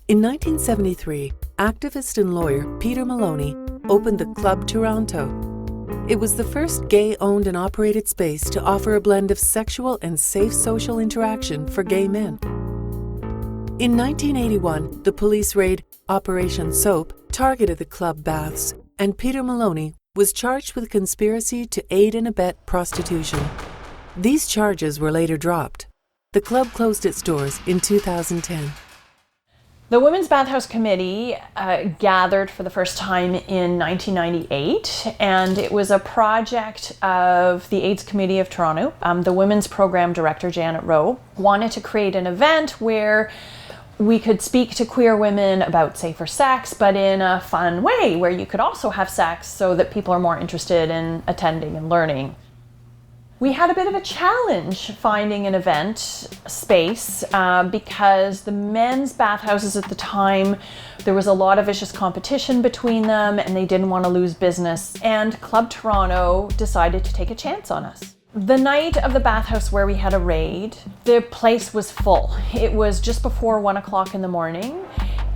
In 1973, activist and lawyer Peter Maloney opened the Club Toronto. It was the first gay-owned and operated space to offer a blend of sexual and safe social interaction for gay men. In 1981, the police raid Operation Soap targeted the club baths, and Peter Maloney was charged with conspiracy to aid and abet prostitution. These charges were later dropped. The club closed its doors in 2010. The Women's Bathhouse Committee gathered for the first time in 1998, and it was a project of the AIDS Committee of Toronto. The Women's Program Director, Janet Rowe, wanted to create an event where we could speak to queer women about safer sex, but in a fun way, where you could also have sex so that people are more interested in attending and learning. We had a bit of a challenge finding an event space because the men's bathhouses at the time, there was a lot of vicious competition between them and they didn't want to lose business. And Club Toronto decided to take a chance on us. The night of the bathhouse where we had a raid, the place was full. It was just before 1 o'clock in the morning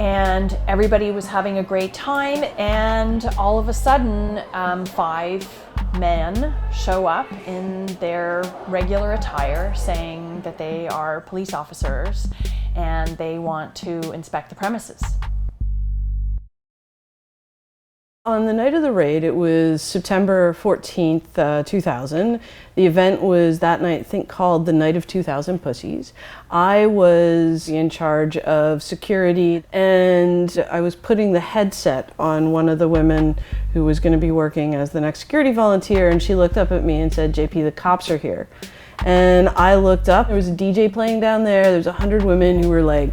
and everybody was having a great time, and all of a sudden 5 men show up in their regular attire saying that they are police officers and they want to inspect the premises. On the night of the raid, it was September 14th, 2000. The event was that night, I think, called the Night of 2000 Pussies. I was in charge of security, and I was putting the headset on one of the women who was going to be working as the next security volunteer, and she looked up at me and said, "JP, the cops are here." And I looked up, there was a DJ playing down there. There's 100 women who were like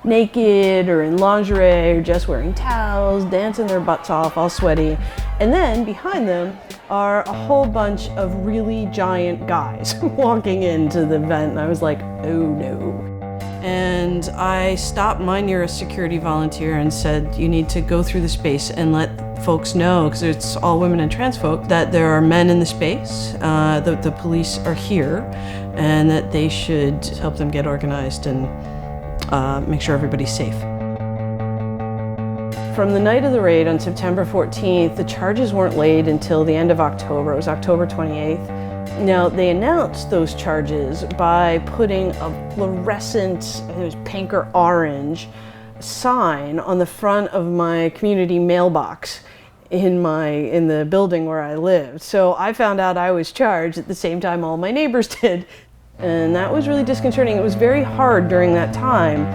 naked or in lingerie or just wearing towels, dancing their butts off, all sweaty. And then behind them are a whole bunch of really giant guys walking into the event. And I was like, oh no. And I stopped my nearest security volunteer and said, you need to go through the space and let folks know, because it's all women and trans folk, that there are men in the space, that the police are here, and that they should help them get organized and make sure everybody's safe. From the night of the raid on September 14th, the charges weren't laid until the end of October. It was October 28th. Now, they announced those charges by putting a fluorescent, it was pink or orange, sign on the front of my community mailbox in the building where I lived. So I found out I was charged at the same time all my neighbors did. And that was really disconcerting. It was very hard during that time.